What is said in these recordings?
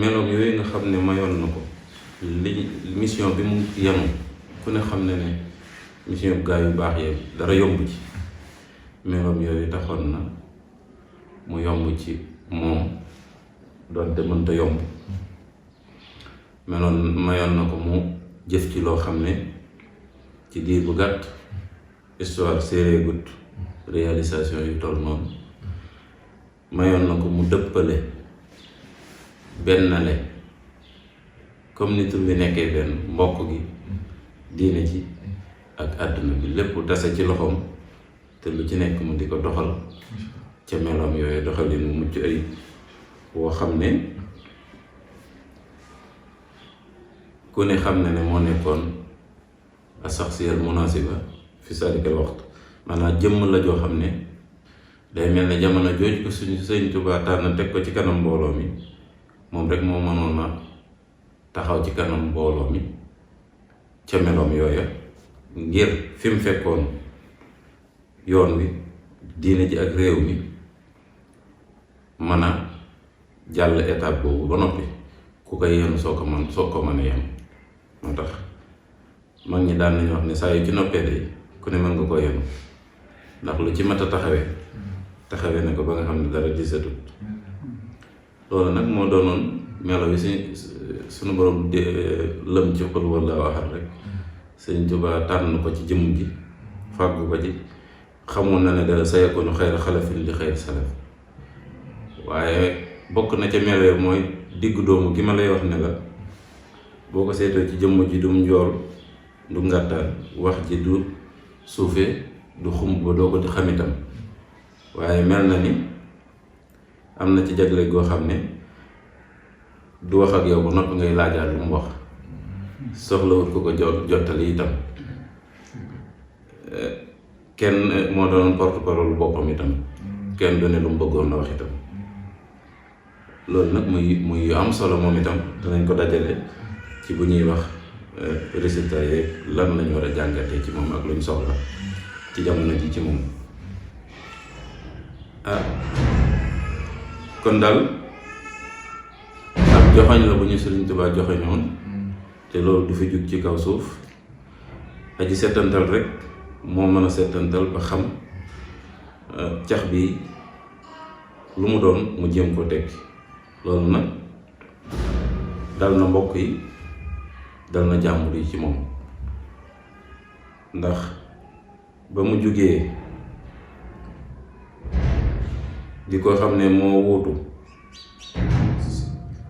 meloom yooyu nga xam ne mayoon na ko li mission bi mu yanu ku ne xam ne ne mission gaa yu baax yi dara yomb ci meloom yooyu taxoon na mu yomb ci moom doonte mënta yomb mayoon na ko mu jëf ci loo xam ne ci diir bu gàtt histoire séeree gut réalisation yu toll noonu mayoon na ko mu dëppale bennale comme ni tur bi nekkee benn mbokk gi diine ji ak àdduna bi lépp dase ci loxoom te lu ci nekk mu di ko doxal ca meloom yooyu doxalin mu mucc ayib woo xam ne ku ne xam ne moo nekkoon asaxsiyal munasiba fi sadikal waxtu maanaam jëmm la joo xam ne day mel ne jamono jooju ko suñu Sëñ Tuubaa tànn teg ko ci kanam mbooloo mi moom rek moo mënoon a taxaw ci kanam mbooloo mi ca meloom yooya ngir fi mu fekkoon yoon wi diine ji ak réew mi mën a jàll étape boobu ba noppi ku koy yenu soo ko mën a yem moo tax mag ñi daan nañu wax ne saa yu ci noppee day ku ne mën nga ko yenu ndax lu ci mat a taxawee ne ko ba nga xam ne dara disatut loolu nag moo doonoon melo yi suñu borom lëm ci xul wallaahu ahad rek Sëñ Tuubaa tànn ko ci jëmm ji fàggu ko ci xamoon na ne dara sayakunu xayra xalafin li xayri salaf waaye bokk na ca melo yi mooy diggu doomu gi ma lay wax ne la boo ko seetoo ci jëmm ji du njool du ngàttaan wax ji du suufee du xumb ba doo ko di xamitam waaye mel na ni am na ci jagle goo xam ne du wax ak yow ba noppi ngay laajaat lu mu wax soxlawut ko jottali itam kenn moo doon porte-parole boppam itam kenn du ne lu mu bëggoon na wax itam loolu nag muy yu am solo moom itam danañ ko dajale ci bu ñuy wax résultat yeeg lan lañ war a jàngatee ci moom ak luñ soxla ci jamono ji ci moom kon daal ab joxoñ la bu ñu Sëriñ Tuubaa joxoñoon te loolu du fi jug ci kaw suuf aji settantal rek moo mën a settantal ba xam cax bi lu mu doon mu jéem ko tekki loolu nag dal na mbokk yi dal na jàmbur yi ci moom ndax ba mu jugee di ko xam ne moo wuutu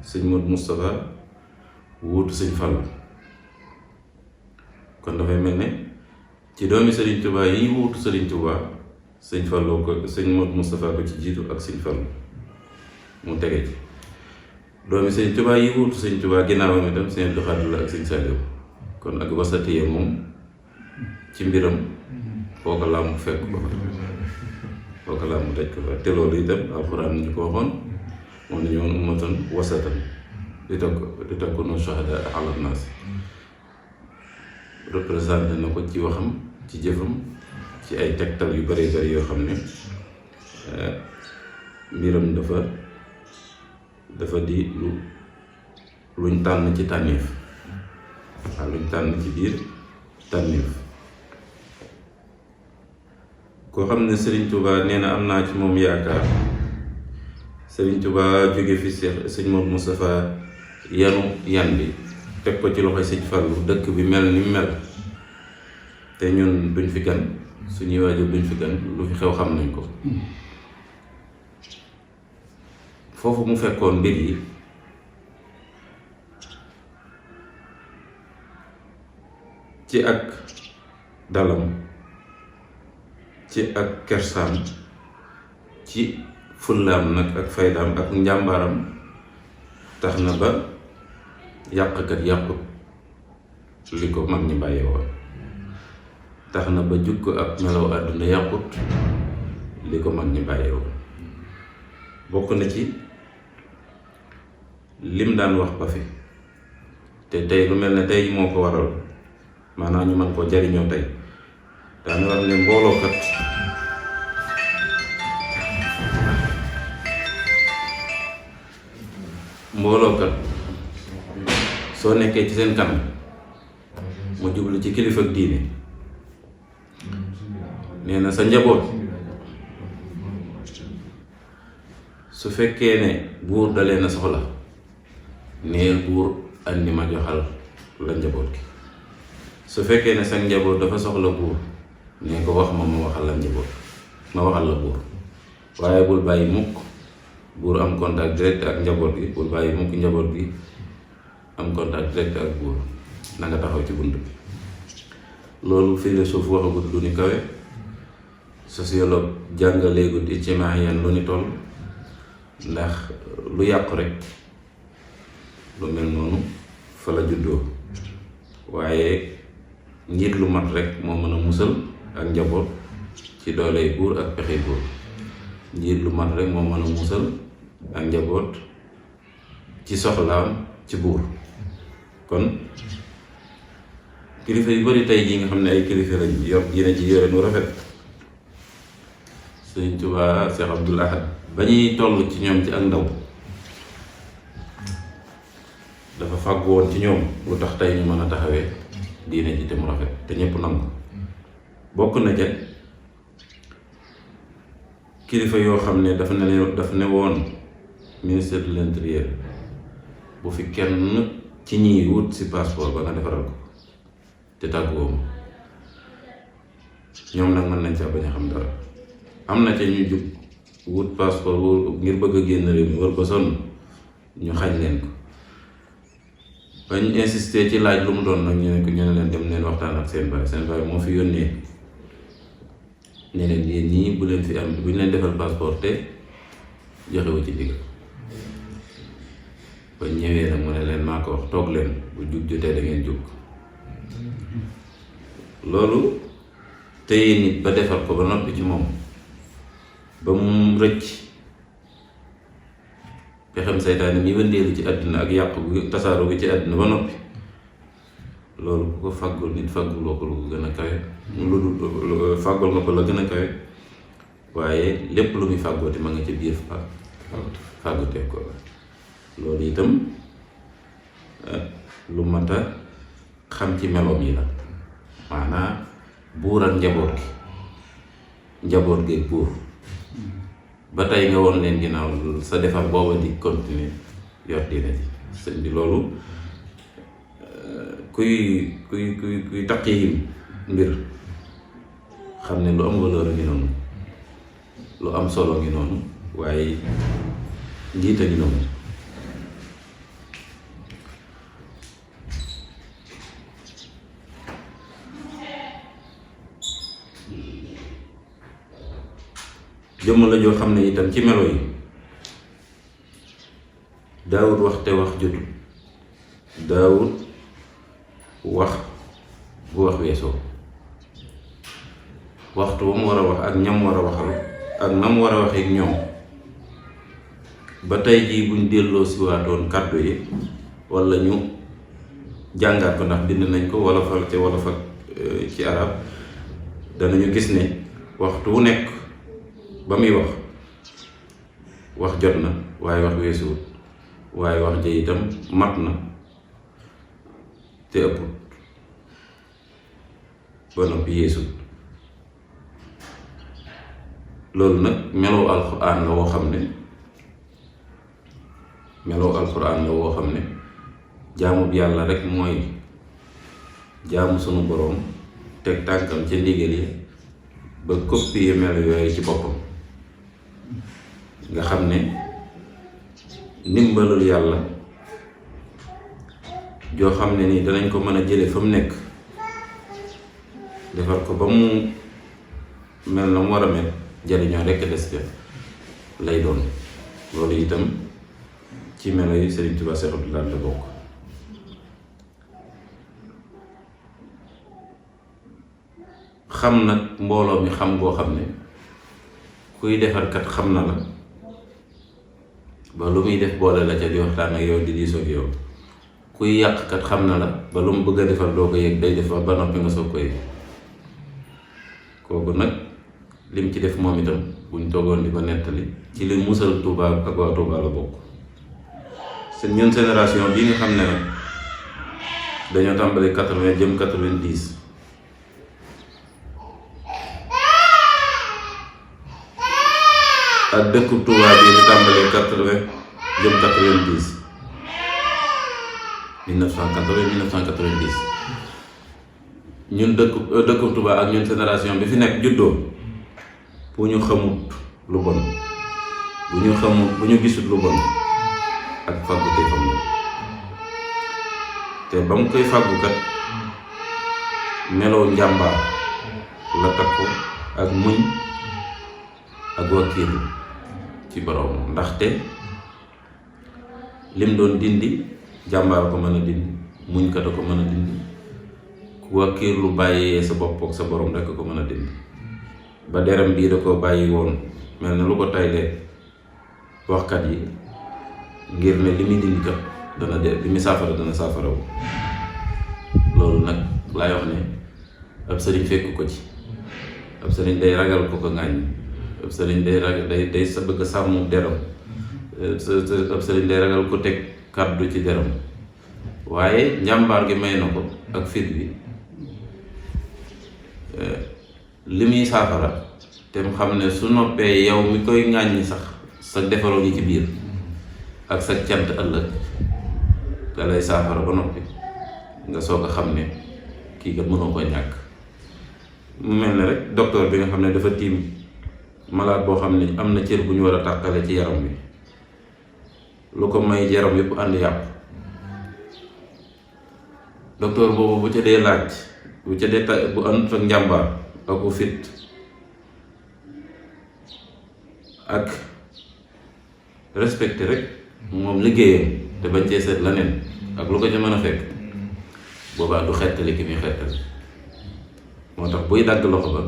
sëñ Modou Moustapha wuutu sëñ Fallu kon dafay mel ne ci doomi Sëriñ Tuubaa yi wuutu Sëriñ Tuubaa sëñ Fallu ko sëñ Modou Moustapha ko ci jiitu ak sëñ Fallu mu tege ci doomi Sëriñ Tuubaa yi wuutu Sëriñ Tuubaa ginnaawam itam sëñ Abdou Khadre la ak sëñ Saliou kon ak wasatiye moom ci mbiram foo ko làmb fekk ko foo ko làmb daj ko fa te loolu itam alxuraan ñu ko waxoon moom nañu woon ummatan wasatan li takunu shuhadaa ala naas représenté na ko ci waxam ci jëfam ci ay tegtal yu bari bari yoo xam ne mbiram dafa di luñ tànn ci tànneef waaw luñ tànn ci biir tànneef koo xam ne Sëriñ Tuubaa nee na am naa ci moom yaakaar Sëriñ Tuubaa jóge fi sëñ Modou Moustapha yanu yan bi teg ko ci loxoy sëñ Fallu dëkk bi mel ni mel te ñun duñ fi gan suñuy waajur duñ fi gan lu fi xew xam nañ ko foofu mu fekkoon mbir yi ci ak dalam ci ak kersaam ci fullaam nag ak faydaam ak njàmbaaram tax na ba yàqkat yàqut li ko mag ñi bàyyee woon tax na ba jukko ak melaw àdduna yàqut li ko mag ñi bàyyee woon bokk na ci lim daan wax ba fi te tey lu mel ne tey moo ko waral maanaam ñu mën koo jariñoo tey daana wax ne mboolookat soo nekkee ci seen kanam mu jublu ci kilifa ak diine nee na sa njaboot su fekkee ne buur da leen a soxla neel buur andi ma joxal la njaboot gi su fekkee ne sa njaboot dafa soxla buur nee ko wax ma waxal la njaboot ma waxal la buur waaye bul bàyyi mukk buur am contact direct ak njaboot gi bul bàyyi mukk njaboot gi am contact direct ak buur na nga taxaw ci bunt bi loolu philosophe waxagut lu ni kawe sociologue jàngaleegut ijtimaiyan lu ni toll ndax lu yàqu rek lu mel noonu fa la juddoo waaye njiit lu mat rek moo mën a musal ak njaboot ci dooley buur ak pexey buur njiit lu mat rek moo mën a musal ak njaboot ci soxlaam ci buur kon kilifa yu bari tey jii nga xam ne ay kilifa lañ yor diine ci yore nu rafet Sëriñ Tuubaa Cheikh Abdoul Ahad ba ñuy toll ci ñoom ci ak ndaw dafa fàgg woon ci ñoom lu tax tey ñu mën a taxawee diine ji te mu rafet te ñëpp nangu bokk na ca kilifa yoo xam ne dafa ne woon ministère de l'intérieur bu fi kenn ci ñiy wut si passeport ba nga defaral ko te tàgguwoo ma ñoom nag mën nañ ca bañ a xam dara am na ca ñu jug wut passeport ngir bëgg a génn réew mi war ko sonn ñu xañ leen ko bañ insisté ci laaj lu mu doon nag ñu ne leen dem leen waxtaan ak seen baay moo fi yónnee ne leen yéen ñii bu leen fi am bu ñu leen defal passeport te joxewu ci digg bañ ñëwee nag mu ne leen maa ko wax toog leen bu jug jotee da ngeen jug loolu téye nit ba defar ko ba noppi ci moom ba mu rëcc pexem saytaane mi wëndeelu ci àddina ak yàqu gi tasaaroo gi ci àddina ba noppi loolu ku ko fàggul nit fàgguloo ko lu ko gën a kawe lu fàggul nga ko la gën a kawe waaye lépp lu muy fàggooti ma nga ci biir fàggutee ko loolu itam lu mat a xam ci meloom yi la maanaam buur ak njaboot gi buur ba tey nga woon leen ginnaaw sa defar booba di continuer yor diine ji sëñ bi loolu kuy taqi mbir xam ne lu am valeur a ngi noonu lu am solo ngi noonu waaye njiit a ngi noonu jëmm la joo xam ne itam ci melo yi daawut wax te wax jotul daawut wax bu wax weesoo waxtu ba mu war a wax ak ñam war a waxal ak nam war a waxee ak ñoom ba tey jii buñ delloo si waatoon kàddu yi walla ñu jàngaat ko ndax bind nañ ko wala fal ca wala fa ci arab danañu gis ne waxtu wu nekk ba muy wax jot na waaye wax weesuwut waaye wax ja itam mat na te ëpput ba noppi yeesut loolu nag meloo alxuraan la woo xam ne jaamu bi yàlla rek mooy jaamu sunu boroom teg tànkam ca ndigal yi ba copier melo yooyu ci boppam nga xam ne ndimbalul yàlla joo xam ne nii danañ ko mën a jële fa mu nekk defar ko ba mu mel na mu war a mel jariñoo rekk des ca lay doon loolu itam ci melo yi Sëriñ Tuubaa Seex Abdul Ahad la bokk xam nag mbooloo mi xam boo xam ne kuy defarkat xam na la ba lu muy def boole la ca di waxtaan ak yow di diisoo ak yow kuy yàqkat xam na la ba lu mu bëgg a defar doo ko yëg day def ba noppi nga soog ko yëg kooku nag lim ci def moom itam buñ toogoon di ko nettali ci li musal Touba ak waa Touba la bokk seen ñun génération bii nga xam ne nag dañoo tàmbali 80 jëm 90 ak dëkku Touba bi ñu tàmbali 80 jëm 90 1990 ñun dëkku Touba ak ñun génération bi fi nekk juddoo bu ñu xamut lu bon bu ñu gisut lu bon ak fàggu tey xam na te ba mu koy fàggukat meloo njàmbaar la takku ak muñ ak wakkiilu ci borom ndaxte lim doon dindi jàmbaar ko mën a dindi muñ kat a ko mën a dindi ku wakkiilu bàyyee sa bopp ak sa borom rekk ko mën a dindi ba deram bii da ko bàyyi woon mel na lu ko taylee waxkat yi ngir ne li muy dindi kat dana de li muy saafara dana saafara wu loolu nag laay wax ne ab sëriñ fekk ko ci ab sëriñ day ragal ko ko ŋàññ ab sëriñ day ragal day sa bëgg sàmm deram ab sëriñ day ragal ko teg kàddu ci deram waaye njàmbaar gi may na ko ak fit bi li muy saafara te mu xam ne su noppee yow mi koy ŋàññi sax sa defaroo gi ci biir ak sa cant ëllëg da lay saafara ba noppi nga soog a xam ne kii kat mënoo ko ñàkk mu mel ne rek docteur bi nga xam ne dafa tiim malade boo xam ne am na cër bu ñu war a tàqale ci yaram bi lu ko may yaram yëpp ànd yàpp docteur boobu bu ca dee laaj bu ca dee bu ànd ak njàmbaar ak bu fit ak respecté rek moom liggéeyam te bañ cee seet leneen ak lu ko ca mën a fekk boobaa du xettali ki muy xettali moo tax buy dagg loxo ba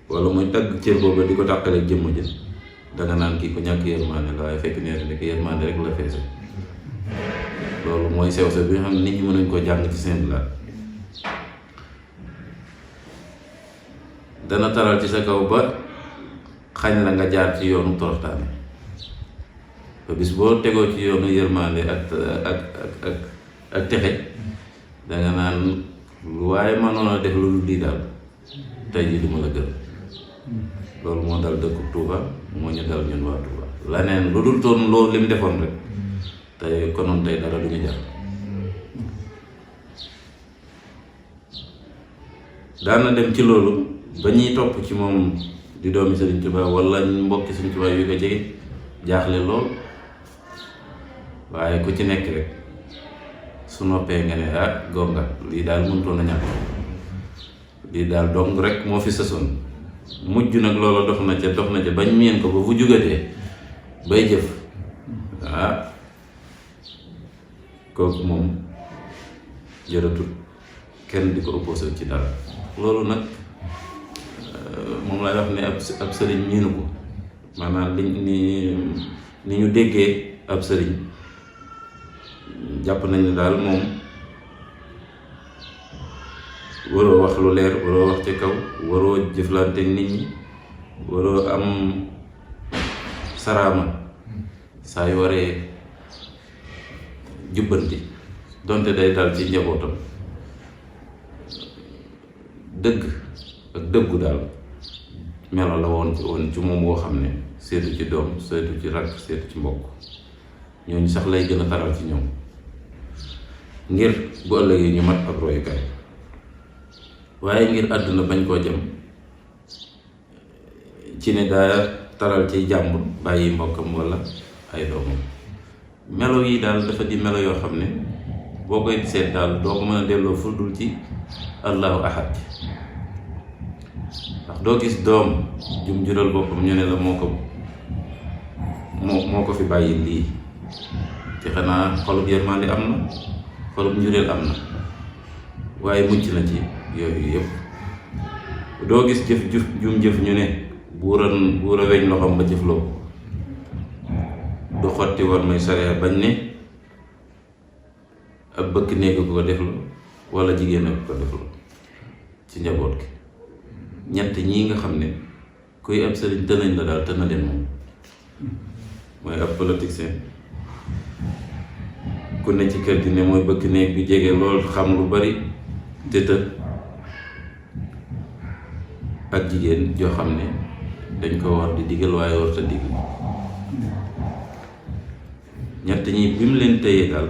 wala muy dagg cër booba di ko tàqale jëmm ja danga naan kii ko ñàkk yërmande la waaye fekk nee rek yërmande rek la feese loolu mooy sew sew bi nga xam ne nit ñi mënuñ ko jàng ci seen bilaat dana taral ci sa kaw ba xañ la nga jaar ci yoonu toroxtaane ba bis boo tegoo ci yoonu yërmande ak texe danga naan waaye mënoon a def lu dul lii daal tey jii duma la gën loolu moo dal dëkku Touba moo ñu dal ñun waa Touba leneen lu dul toon loolu lim defoon rek tey konoon tey dara du ñu jar daana dem ci loolu ba ñuy topp ci moom di doomi Sëriñ Touba wala mbokki Sëriñ Touba yu ko jege jaaxle lool waaye ku ci nekk rek su noppee nga ne gonga lii daal mënutoon a ñàkk lii daal dong rek moo fi sësoon mujj nag loola dox na ca bañ meen ko ba fu jugatee bay jëf kooku moom jëratul kenn di ko opposé ci dara loolu nag moom lay wax ne ab sëriñ miinu ko maanaam ni ñu déggee ab sëriñ jàpp nañ ne daal moom waroo wax lu leer waroo wax ci kaw waroo jëflante nit ñi waroo am saraama saa yu waree jubbanti donte day dal ci njabootam dëgg ak dëggu daal melo la woon ci moom woo xam ne seetu ci doom seetu ci rakk seetu ci mbokk ñooñu sax lay gën a taral ci ñoom ngir bu ëllëgee ñu mat ab royukaay waaye ngir àdduna bañ koo jëm ci ne daa taral ci jàmbur bàyyi mbokkam walla ay doomam melo yi daal dafa di melo yoo xam ne boo koy seet daal doo ko mën a delloo fu dul ci allahu ahad ndax doo gis doom jum jural boppam ñu ne la moo ko fi bàyyi lii ci xanaa xolub yërmande am na xolub njureel am na waaye mucc na ci yooyu yëpp doo gis jëf jëf ñu ne buura weñ loxoom ba jëfloo du xotti war may sariya bañ ne ab bëkk néeg ko defloo wala jigéen a ko defloo ci njaboot gi ñett ñii nga xam ne kuy ab sëriñ tënañ la daal tëna leen moom mooy ab politicien ku ne ci kër gi ne mooy bëgg néeg bi jege lool xam lu bari te të ak jigéen joo xam ne dañ ko war di digal waaye warta digal ñett ñi bi mu leen téye daal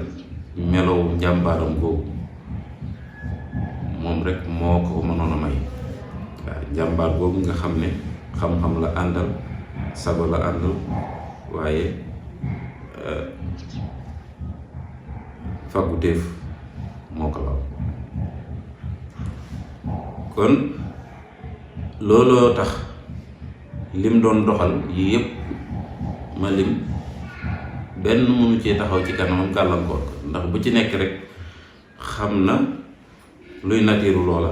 melow njàmbaaram boobu moom rek moo ko mënoon a may waaw njàmbaar boobu nga xam ne xam-xam la àndal sago la àndal waaye fagguteef moo ko law kon looloo tax lim doon doxal yii yëpp ma lim benn mënu cee taxaw ci kanamam gàllankoor ko ndax bu ci nekk rek xam na luy natiiru loola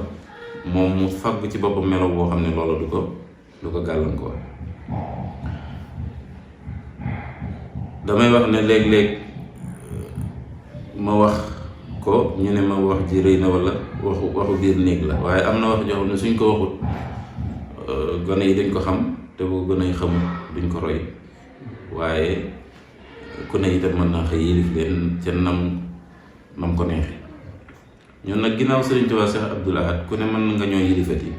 moom mu fagg ci boppam melo boo xam ne loola du ko gàllankoor. damay wax ne léeg-léeg ma wax ko ñu ne ma wax ji rëy na walla waxu biir néeg la waaye am na wax joo xam ne suñ ko waxut gone yi dañ ko xam te bu gone yi xamul duñ ko roy waaye ku ne itam mën naa xëy yilif leen ca nam ko neexe ñun nag ginnaaw Sëriñ Tuubaa Seex Abdul Ahad ku ne mën nga ñoo yilifati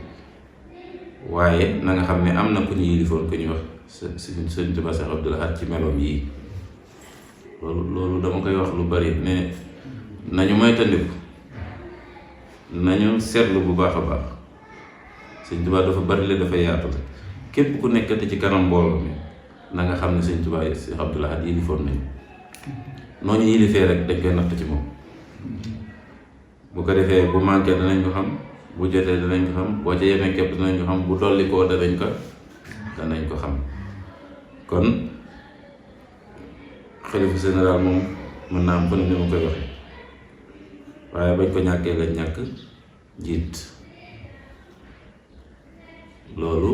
waaye na nga xam ne am na ku ñu yilifoon ku ñuy wax Sëriñ Tuubaa Seex Abdul Ahad ci meloom yii loolu dama koy wax lu bari ne nañu moytandiku nañu seetlu bu baax a baax Sëriñ Tuubaa dafa bari le dafa yaatu képp ku nekkati ci kanam mbooloo mi na nga xam ne Sëriñ Tuubaa Seex Abdul Ahad yilifoon nañu noo ñu yilifee rek dañ koy natt ci moom bu ko defee bu manqué danañ ko xam bu jotee danañ ko xam boo ca yemee képp danañ ko xam bu dolli koo danañ ko xam kon xalifa général moom mën naa am fa ne ni ma koy waxee waaye bañ ko ñàkkee lañ ñàkk njiit loolu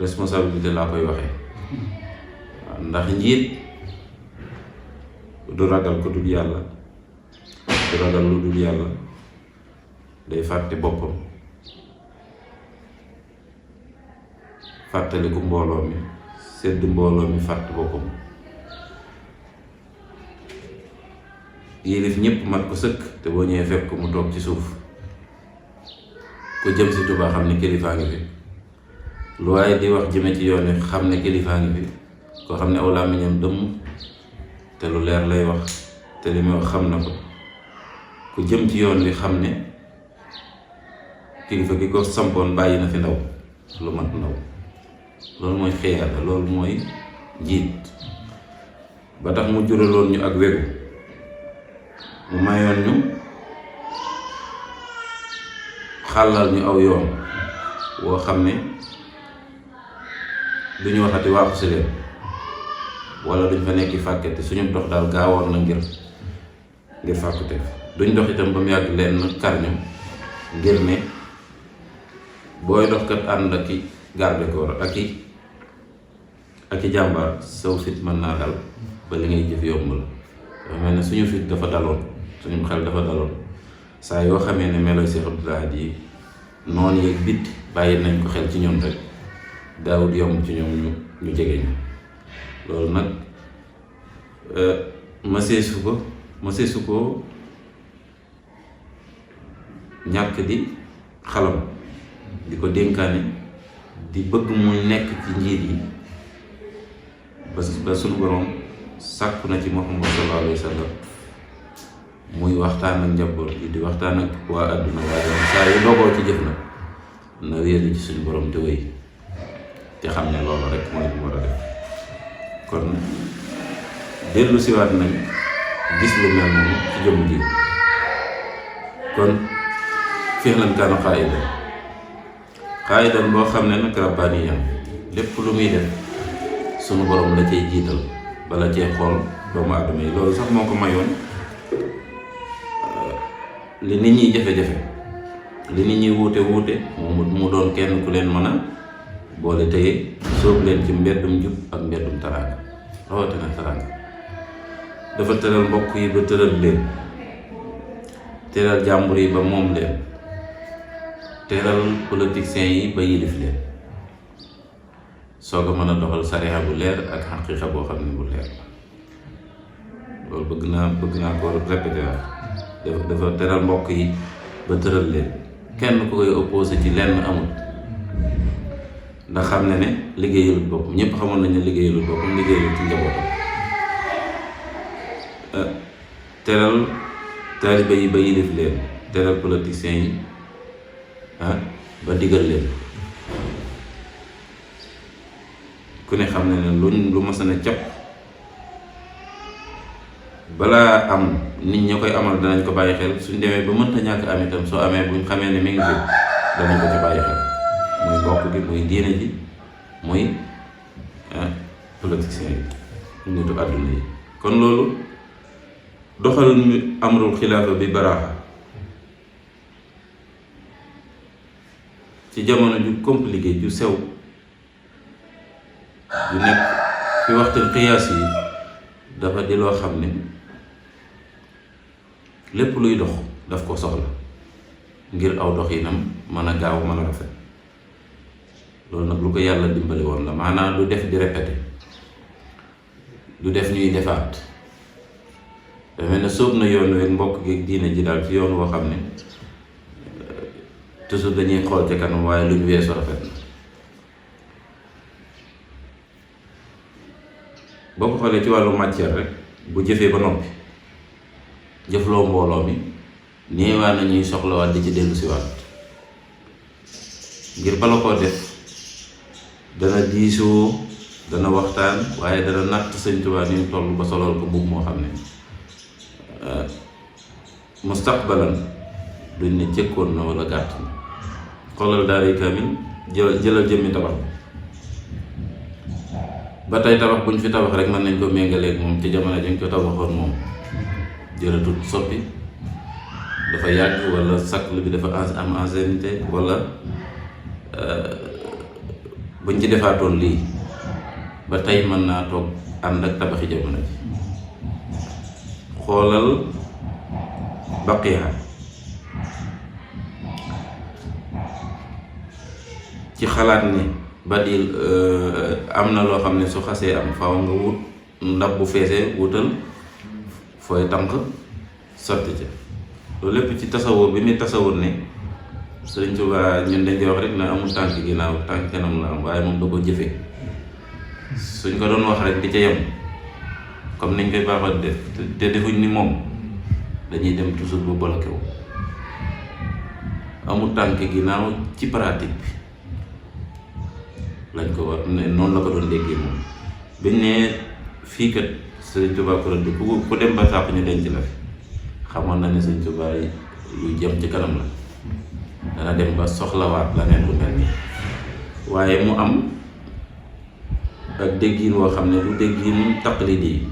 responsabilité laa koy waxee waaw ndax njiit du ragal ko dul yàlla du ragal lu dul yàlla day fàtte boppam fàttaliku mbooloo mi sedd mbooloo mi fàtte boppam yilif ñëpp mat ko sëkk te boo ñëwee fekk ko mu toog ci suuf ku jëm si Tuubaa xam ne kilifaa ngi fi lu waaye di wax jëme ci yoon wi xam ne kilifaa ngi fi koo xam ne aw làmmiñam dëmm te lu leer lay wax te li muy wax xam na ko ku jëm ci yoon wi xam ne kilifa gi ko sampoon bàyyi na fi ndaw lu mat ndaw loolu mooy xiyaada loolu mooy njiit ba tax mu juraloon ñu ak wegu mu mayoon ñu xàllal ñu aw yoon woo xam ne du ñu waxati waaxu si leen wala duñ fa nekki fàkkete suñu dox daal gaawoon na ngir fàkkute duñ dox itam ba mu yàgg leen kar ñu ngir ne booy dox kat ànd ak i garde corps ak i jàmbaar saw fit mën naa dal ba li ngay jëf yomb la dafa mel ne suñu fit dafa daloon suñu xel dafa daloon saa yoo xamee ne meloy Seex Abdul Ahad yi noonu yeeg bitti bàyyi nañ ko xel ci ñoom rek daawut yomb ci ñoom ñu jege ñu loolu nag ma seesu ko ñàkk di xalam di ko dénkaane di bëgg mu nekk ci njiit yi ba suñu borom sàkku na ci Muhammad sallallahu alayhi wa sallam muy waxtaan ak njaboot gi di waxtaan ak waa àdduna waaye saa yu dogoo ci jëf na wéeru ci suñu borom te wéy te xam ne loolu rek mooy li mu war a def kon dellu siwaat nañ gis lu mel noonu ci jëmm ji kon fi'lan kaana qaa'idan boo xam ne nag rabbaaniyan lépp lu muy def sunu borom la cay jiital bala cee xool doomu aadama yi loolu sax moo ko mayoon li nit ñi jafe-jafe li nit ñi wuute mu doon kenn ku leen mën a boole tey sóob leen ci mbeddum jub ak mbeddum taraanga rawatina taraanga dafa tëral mbokk yi ba tëral leen teral jàmbur yi ba moom leen teral politiciens yi ba yilif leen soo ko mën a doxal sariya bu leer ak xaqiiqa boo xam ne bu leer loolu bëgg naa ko répété waat dafa teral mbokk yi ba tëral leen kenn ku koy opposé ci lenn amul ndax xam ne liggéeyalul boppam ñëpp xamoon nañ ne liggéeyalul boppam liggéeyalul ci njabootam teral taaliba yi ba yilif leen teral politiciens yi ba digal leen ku ne xam ne lu mas na cap balaa am nit ñi koy amal danañ ko bàyyi xel suñ demee ba mënta ñàkk am itam soo amee buñ xamee ne mi ngi fi danañ ko ci bàyyi xel muy bokk gi muy diine ji muy politiciens yi nitu àdduna yi kon loolu doxal amrul xilaafa bi baraaxa ci jamono ju compliqué ju sew ju nekk fi waxtu xiyaas yi dafa di loo xam ne lépp luy dox daf ko soxla ngir aw doxinam mën a gaaw mën a rafet loolu nag lu ko yàlla dimbali woon la maanaam du def di répété du def ñuy defaat dafa mel ne sóob na yoon wi mbokk gi diine ji daal ci yoon woo xam ne toujours dañuy xool ca kanam waaye lu ñu weesu rafet na boo ko xoolee ci wàllu matière rek bu jëfee ba noppi jëfloo mbooloo mi néewaa na ñuy soxlawaat di ci dellu si waat ngir bala koo def dana diisoo dana waxtaan waaye dana natt Sëñ Tuubaa ni mu toll ba solal ko mbubb moo xam ne mustaqbalan duñ ne jëkkoon na wala gàtt na xoolal daari kaamil jëlal jëmmi tabax ba tey tabax buñ fi tabax rek mën nañ ko méngaleeg moom ci jamono dañ ko tabaxoon moom jërëtut soppi dafa yàgg wala sakl bi dafa am ancienneté wala buñ ci defaatoon lii ba tey mën naa toog ànd ak tabaxi jamono ji xoolal baqiya ci xalaat ni badil am na loo xam ne su xasee am faaw nga wut ndab bu feesee wutal fooy tànk sotti ca loolu lépp ci tasawur bi muy tasawur ne Sëriñ Tuubaa ñun dañ koy wax rek na amul tànk ginnaaw tànk kanam la am waaye moom da ko jëfee suñ ko doon wax rek di ca yem comme niñ koy baaxal def te defuñ ni moom dañuy dem toujours bu bloqué wu amul tànk ginnaaw ci pratique bi lañ ko war ne noonu la ko doon déggee moom biñ ne fii kat Sëriñ Tuubaa ko rëdd ku dem ba sàpp ñu denc la fi xamoon na ne Sëriñ Tuubaa yi lu jëm ci kanam la dana dem ba soxlawaat la neen lu mel nii waaye mu am ak déggin woo xam ne du déggin taqlidi yi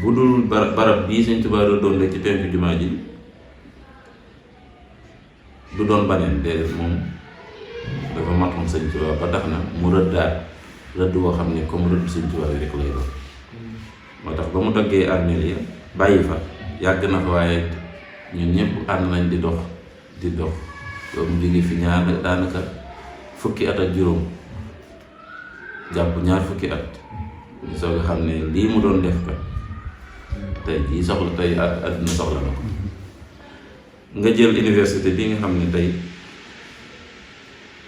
bu dul barab bii Sëriñ Tuubaa doon rek ci penku jumaa ji du doon baneen déedéet moom dafa matum Sëriñ Tuubaa ba tax na mu rëddaat rëdd woo xam ne comme rëdd Sëriñ Tuubaa yi rek lay doon moo tax ba mu daggee armeel ya bàyyi fa yàgg na fa waaye ñun ñëpp ànd nañ di dox loolu mu jógee fi daanaka fukki at ak juróom jàpp ñaar fukki at ñu soog a xam ne lii mu doon def ka tey jii soxla tey àdduna soxla na ko nga jël université bi nga xam ne tey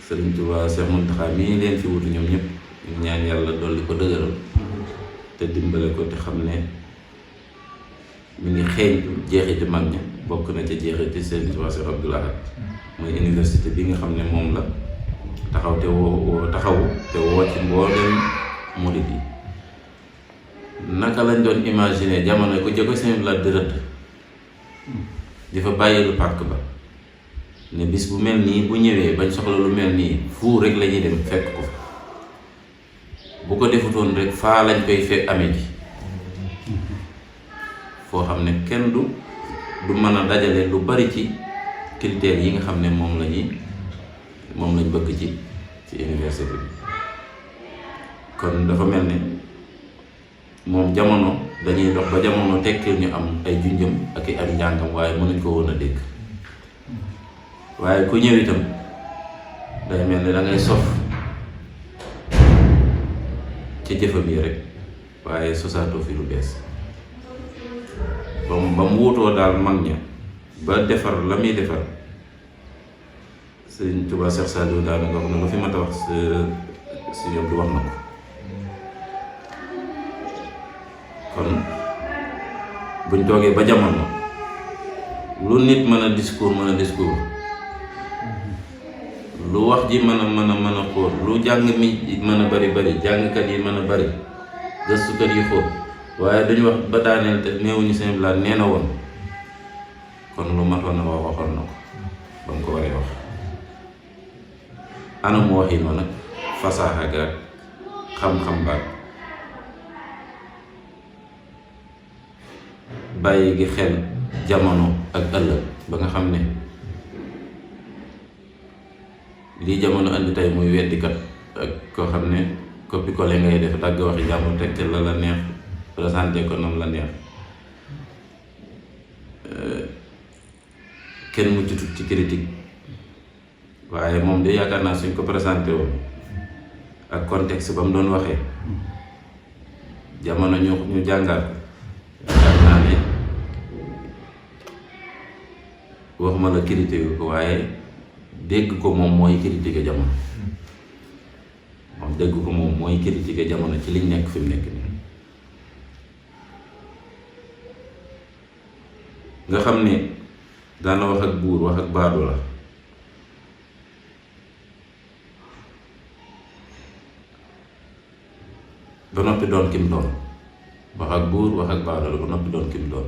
Sëriñ Tuubaa Cheikh Mountakha mii leen fi wutu ñoom ñëpp ñu ñaan yàlla dolli ko dëgëral te dimbale ko te xam ne mi ngi xeeñ jeexiti mag ña bokk na ca jeexiti Sëriñ Tuubaa Cheikh Abdoul Ahad mooy université bi nga xam ne moom la taxaw te woo ci mbooleem murid yi naka lañ doon imaginer jamono ko jëkko Sëriñ Abdoul Ahad di rëdd di fa bàyyi lu pàkk ba ne bis bu mel nii bu ñëwee bañ soxla lu mel nii fu rek la ñuy dem fekk ko fa bu ko defutoon rek faa lañ koy fekk amee ji foo xam ne kenn du mën a dajale lu bari ci critères yi nga xam ne moom lañ bëgg ci université bi kon dafa mel ne moom jamono dañuy dox ba jamono tekkil ñu am ay junjëm ak ay njàngam waaye mënuñ ko woon a dégg waaye ku ñëw itam day mel ne da ngay sof ci jëfam yi rek waaye sosaatoo fi lu bees ba mu wutoo daal mag ña ba defar la muy defar. Sëriñ Tuubaa Seex Saaliw daanaka wax na lu fi mat a wax si yow di wax na ko kon buñ toogee ba jamono lu nit mën a discours lu wax ji mën a xóot lu jàng mi mën a bari jàngkat yi mën a bari gëstukat yi xóot waaye dañu wax ba daaneel te néewuñu seen bilaat nee na woon kon lu matoon na wax waxoon na ko ba mu ko waree wax anam waxin wa nag fasaaxa ga xam-xam baag bàyyi gi xel jamono ak ëllëg ba nga xam ne lii jamono andi tey muy weddikat ak koo xam ne copie-collé ngay def dagg waxi jàmbur teg ca la neex présenté ko noonu la neex kenn muccutut ci critique waaye moom de yaakaar naa suñ ko présenté woon ak contexte ba mu doon waxee jamono ñu jàngaat yaakaar naa ne waxuma la critiquer ko waaye dégg ko moom mooy critiquer jamono moom dégg ko moom mooy critiquer jamono ci liñ nekk fi mu nekk nii nga xam ne daana wax ak buur wax ak baadoo la ba noppi doon kim doon wax ak buur wax ak baadoo la ba noppi doon kim doon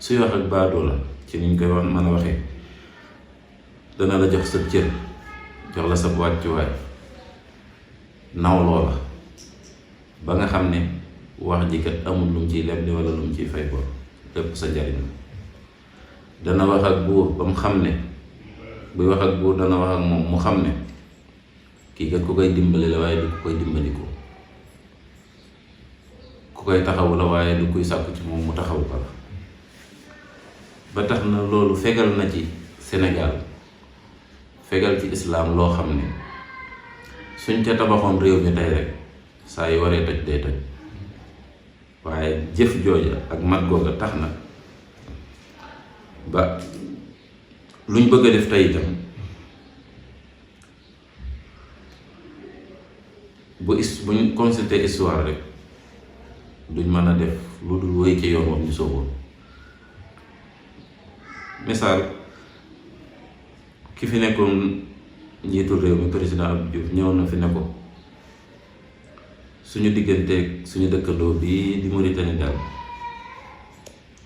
suy wax ak baadoo la ci niñ koy wax mën a waxee dana la jox sa cër jox la sa wàccuwaay nawloo la ba nga xam ne wax ji kat amul lu mu ciy leb di wala lu mu ciy fay bor lépp sa njariñ la dana wax ak buur ba mu xam ne buy wax ak buur dana wax ak moom mu xam ne kii kat ku koy dimbali la waaye du ku koy dimbalikoo ku koy taxawu la waaye du kuy sàkku ci moom mu taxawu ko la ba tax na loolu fegal na ci Sénégal fegal ci islaam loo xam ne suñ ca tabaxoon réew mi tey rek saa yu waree toj day toj waaye jëf jooja ak mat googa tax na ba luñ bëgg a def tey itam buñ consulter histoire rek duñ mën a def lu dul wéy ci yoon wax ñu sooboon misaal ki fi nekkoon njiitul réew mi président Abdou Diouf ñëw na fi ne ko suñu digganteeg suñu dëkkandoo bii di Mauritanie daal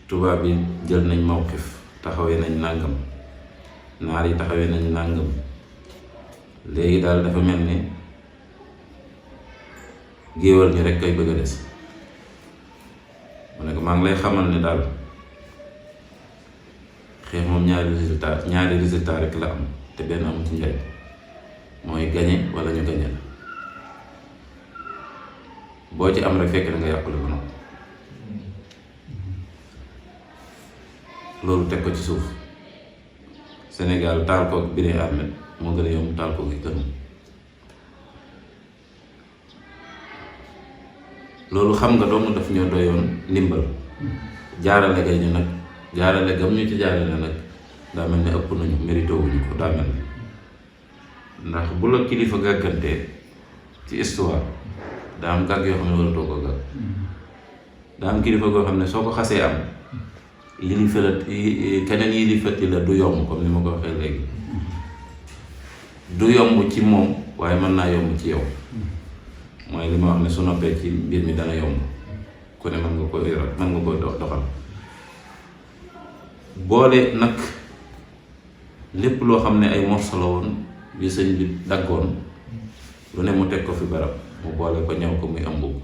tubaab yi jël nañ mawqif taxawee nañ nàngam naar yi taxawee nañ nàngam léegi daal dafa mel ni géewal ñu rek koy bëgg a des mu ne ko maa ngi lay xamal ne daal xeex moom ñaari résultat rek la am te benn amu ci njariñ mooy gañe wala ñu gañe la boo ci am rek fekk na nga yàqule ba noppi loolu teg ko ci suuf Sénégal taal kook Biré Ahmed moo gën a yomb taal kook yi gënum loolu xam nga doomu daf ñoo doyoon ndimbal jaarale gay ñu nag jaarale gam ñu ci jaarale nag daa mel ne ëpp nañu mérité wuñu ko daa mel ne ndax bu la kilifa gàggantee ci histoire daa am gàgg yoo xam ne wala too ko gàgg daa am kilifa goo xam ne soo ko xasee am yilifa la keneen yilifati la du yomb comme ni ma ko waxee léegi du yomb ci moom waaye mën naa yomb ci yow mooy li ma wax ne su noppee ci mbir mi dana yomb ku ne mën nga ko yor mën nga ko doxal boole nag lépp loo xam ne ay morso la woon yu sëñ bi daggoon lu ne mu teg ko fi barab mu boole ko ñëw ko muy am mbubb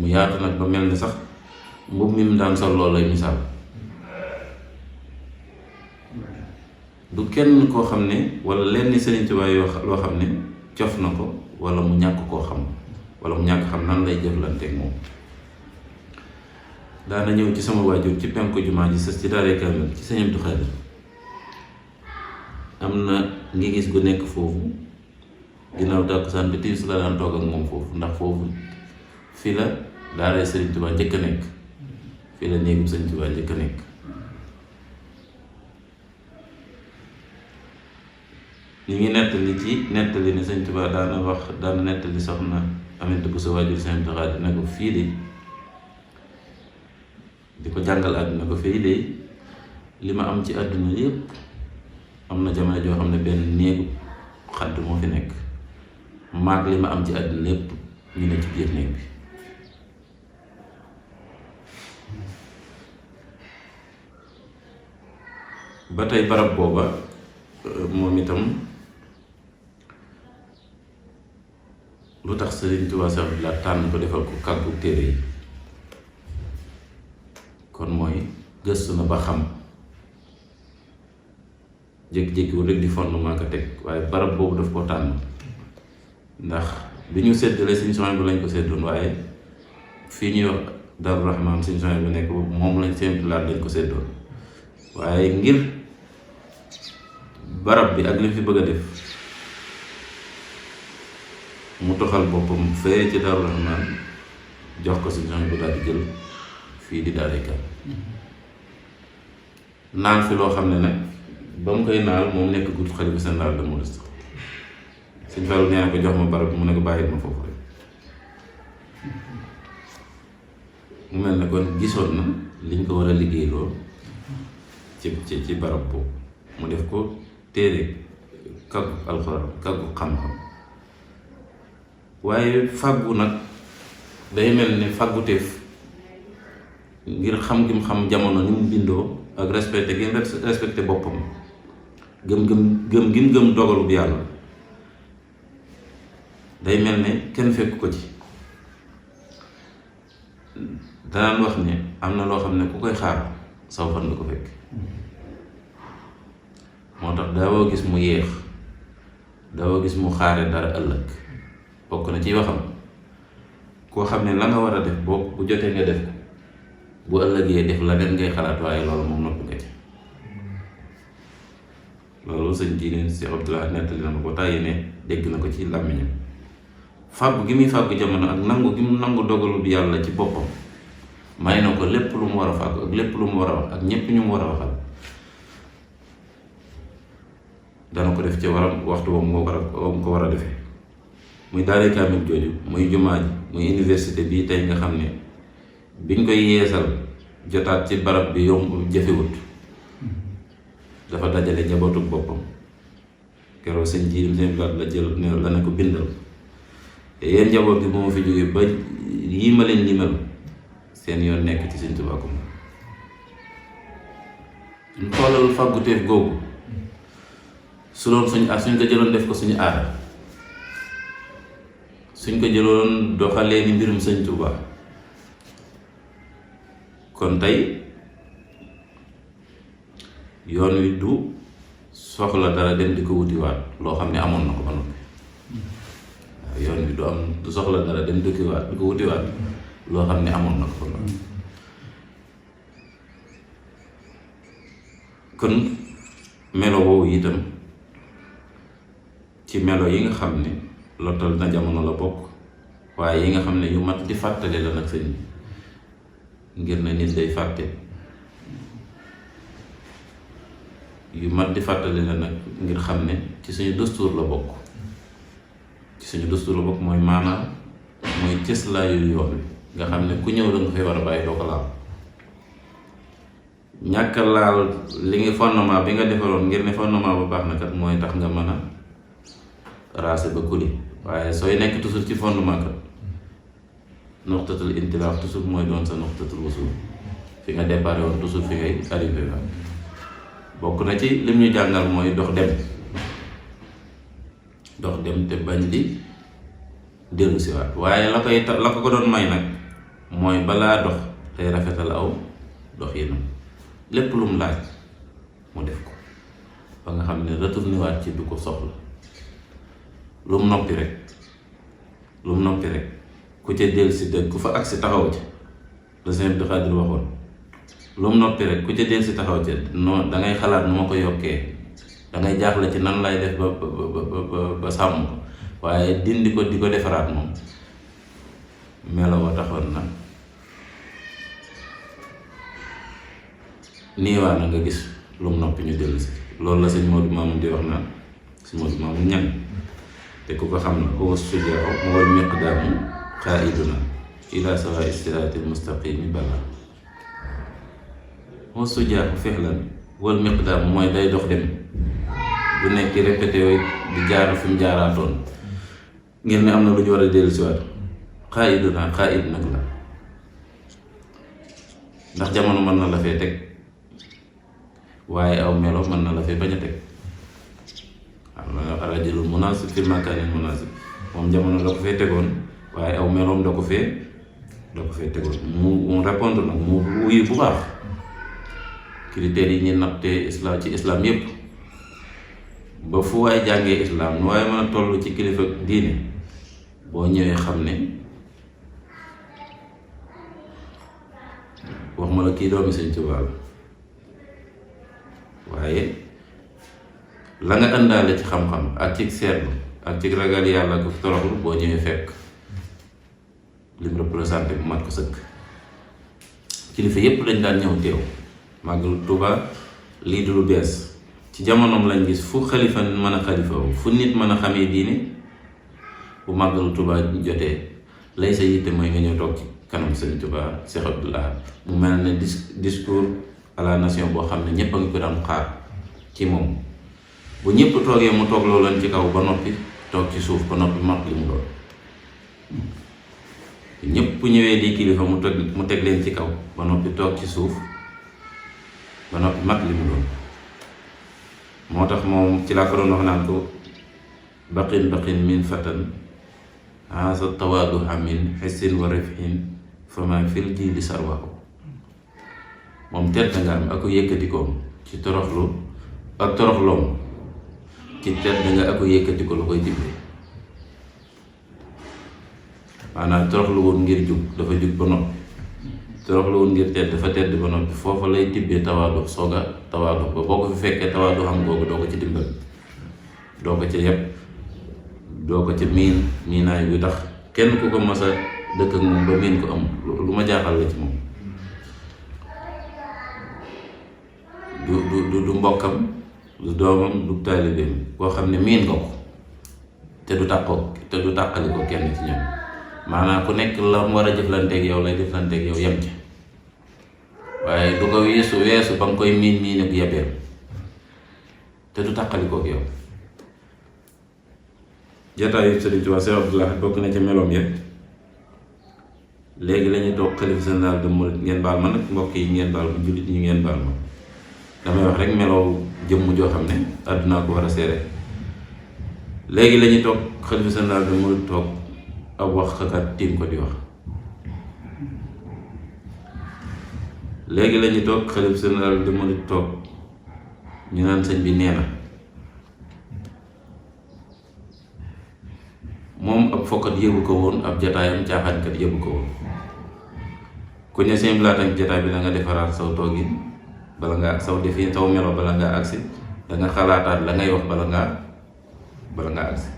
mu yaatu nag ba mel ni sax mbubb mi mu daan sol loolu lay misaal du kenn koo xam ne wala lenn Sëriñ Tuubaa loo xam ne cof na ko wala mu ñàkk koo xam wala mu ñàkk xam nan lay jëflanteeg moom daana ñëw ci sama waajur ci penku jumaa ji sës ci daaree kaamil ci Sëñ Abdu Xaadir am na ngi gis gu nekk foofu ginnaaw tàkkusaan bi timis la daan toog ak moom foofu ndax foofu fii la daaray Sëriñ Tuubaa njëkk a nekk, fii la néegum Sëriñ Tuubaa njëkk a nekk. ñu ngi nettali ne Sëriñ Tuubaa daana nettali soxna Aminta bu sa waajur Sëriñ Tuubaa dina ko fii di ko jàngal àdduna ko fii de li ma am ci àdduna yépp am na jamono joo xam ne benn néegu xadd moo fi nekk, maag li ma am ci àdduna lépp ñu ne ci biir néeg bi. ba tey barab booba moom itam lu tax Sëriñ Tuubaa sax la tànn ko defal ko kàggu téere yi kon mooy gëstu na ba xam, jékki-jékkiwul rek di fondement ko teg, waaye barab boobu daf ko tànn ndax bi ñu séddale Sëriñ Suhaybu bi lañ ko séddoon, waaye fii ñuy wax Daaru Rahmaan Sëriñ Suhaybu bi nekk moom lañ simplaat lañ ko séddoon, waaye ngir barab bi ak li fi bëgg a def mu toxal boppam fee ci Daaru Rahmaan jox ko Sëriñ Suhaybu daal di jël fii di Daaray Kamil naan fi loo xam ne nag ba mu koy naal moom nekk gut xalifa général des mourides. Sëñ Fallu nee na ko jox ma barab mu ne ko bàyyil ma foofu rek. mu mel ne kon gisoon na liñ ko war a liggéeyloo ci barab boobu mu def ko téere kàggu alxuraan kàggu xam-xam, waaye fàggu nag day mel ne fàgguteef ngir xam gi mu xam jamono ni mu bindoo ak respecté gi respecté boppam, gëm gi mu gëm dogalu bi yàlla, day mel ne kenn fekk ko ci. danaan wax ne am na loo xam ne ku koy xaar saw fan nga ko fekk, moo tax daawoo gis mu yéex, daawoo gis mu xaare dara ëllëg. bokk na ci waxam koo xam ne la nga war a def boo bu jotee nga def ko, bu ëllëgee def la leen ngay xalaat, waaye loolu moom noppi nga ci. loolu sëñ Jiili Cheikh Abdoulaye nettali na ma ko tàyyi ne dégg na ko ci làmmiñam. fàggu gi muy fàggu jamono ak nangu gi mu nangu dogalu bi yàlla ci boppam may na ko lépp lu mu war a fàggu ak lépp lu mu war a wax ak ñépp ñu mu war a waxal dana ko def ci waram waxtu wam moo ko war a defee. muy Daaray Kamil jooju, muy jumaa ji, muy université bii tey nga xam ne biñ koy yeesal jotaat ci barab bi yomb jafewut, dafa dajale njabootu boppam. keroog sëñ Jiili sëñ Blaat la jël ne la ne ko bindal te yéen njaboot bi bu ma fi jógee ba yii ma leen limal seen yoon nekk ci Sëñ Tuubaa ko moom. ñu xoolal fàgguteef googu su doon suñ ko jëloon def ko suñu aada, suñ ko jëloon doxalee ni mbirum Sëñ Tuubaa, kon tey yoon wi du soxla dara dem di ko wutiwaat loo xam ne amoon na ko ba noppi. waaw yoon wi du soxla dara dem di ko wutiwaat loo xam ne amoon na ko ba noppi. kon melo woowu itam ci melo yi nga xam ne lottal na jamono la bokk, waaye yi nga xam ne yu mat di fàttali la nag sëñ bi, ngir ne nit day fàtte, yu mat di fàttali la nag ngir xam ne ci suñu dëstuur la bokk. ci suñu dëstuur la bokk mooy maanaam mooy cëslaayu yoon wi nga xam ne ku ñëw la nga fay war a bàyyi doo ko laal. ñàkk laal li nga fondement bi nga defaroon ngir ne fondement ba baax na kat mooy tax nga mën a raase ba kuli, waaye sooy nekk toujours ci fondement kat noxtatul intilaaf toujours mooy doon sa noxtatul wusul, fi nga déparé woon toujours fi ngay arrivé la. bokk na ci lim ñu jàngal mooy dox dem te bañ di dellu si waat, waaye la ko doon may nag mooy balaa dox tey rafetal aw dox yi nag lépp lu mu laaj mu def ko ba nga xam ne retourné waat ci du ko soxla. lu mu noppi rek ku ca dellu si dëgg ku fa agsi taxaw ci la Sëñ Abdou Khadre waxoon, lu mu noppi rek ku ca dellu si taxaw ci non dangay xalaat nu ma ko yokkee, dangay jaaxle ci nan lay def ba sàmm ko, waaye dindi ko di ko defaraat moom melo wa taxoon na niiwaa na nga gis lu mu noppi ñu dellu si. loolu la sëñ Modou Mamoun di wax naan sëñ Modou Mamoun ñan te ku ko xam na huwa sujaa mu wal miqdaamu qaa'iduna ila sawa siraatil mustaqimi bala. huwa sujaa fi'lan wal miqdaamu mooy day dox dem bu nekk répété yooyu di jaar fi mu jaaraatoon ngir ne am na lu ñu war a dellu si waat. qaa'iduna qaa'id nag la ndax jamono mën na la fee teg waaye aw melo mën na la fee bañ a teg. waaw rajulun munaasib fi makaanin munaasib moom jamono la ko fee tegoon waaye aw meloom da ko fee tegoon mu répondre nag mu wuyu bu baax critères yi ñu nattee ci islam yépp ba fu waay jàngee islam nu waaye mën a toll ci kilifa diine boo ñëwee xam ne wax ma la kii doomi Sëñ Tuubaa la waaye la nga àndaale ci xam-xam ak ci seetlu ak ci ragal yàlla ko toroxlu boo ñëwee fekk lim représenté bu mat ko sëkk. kilifa yépp dañ daan ñëw teew màggal Tuubaa lii du lu bees ci jamonoom lañ gis fu xalifa mën a xalifa fu nit mën a xamee diine bu màggal Tuubaa jotee lay sa yitte mooy nga ñëw toog ci kanam Sëñ Tuubaa Cheikh Abdoul Ahad mu mel ne discours à la nation boo xam ne ñëpp a ngi ko daan xaar ci moom. bu ñëpp toogee mu toog loo leen ci kaw ba noppi toog ci suuf ba noppi mat li mu doon. ñëpp ñëwee di kilifa mu teg leen ci kaw ba noppi toog ci suuf ba noppi mat li mu doon. moo tax moom ci laa ko doon wax naan ko baqin min fatan haasa tawaaduha min xissin wa rifin fama fil ji di sarwahu. moom tedd nga am ako yëkkatikoom ci toroxlu ak toroxloom ci tedd nga ako yëkkatiko la koy dibbee. maanaam toroxlu woon ngir jug dafa jug ba noppi toroxlu woon ngir tedd dafa tedd ba noppi foofa lay tibbee tawaadu sooga tawaadu ba boo ko fi fekkee tawaadu xam googu doo ko ci dimbal doo ko ca yëpp doo ko ca miinaay bi tax kenn ku ko mas a dëkk ak moom ba miin ko am lu ma jaaxal la ci moom. du mbokkam du doomam du taalibeem koo xam ne miin nga ko te du tàqali ko kenn ci ñoom. maanaam ku nekk la mu war a jëflanteeg yow lay jëflanteeg yow yem ci waaye du ko weesu ba nga koy miin ak yabeem te du tàqali kook yow. jataayu Sëriñ Tuubaa Cheikh Abdoul Ahad bokk na ca meloom yëpp. léegi lañuy toog xalifa général de Mouride ngeen baal ma nag mbokk yi ngeen baal ma jullit ñi ngeen baal ma damay wax rek meloo jëmm joo xam ne àdduna ko war a seere. léegi lañuy toog xalifa général de Mouride toog ab wax xakat tiim ko di wax. léegi lañuy toog xalifa général de Mouride toog ñu naan sëñ bi nee na moom ab fokkat yëgu ko woon ab jataayam caaxaankat yëgu ko woon. ku ne seen laatan jataay bi da nga defaraat saw toogin bala ngaa saw defin saw melo bala ngaa agsi da nga xalaataat la ngay wax bala ngaa agsi.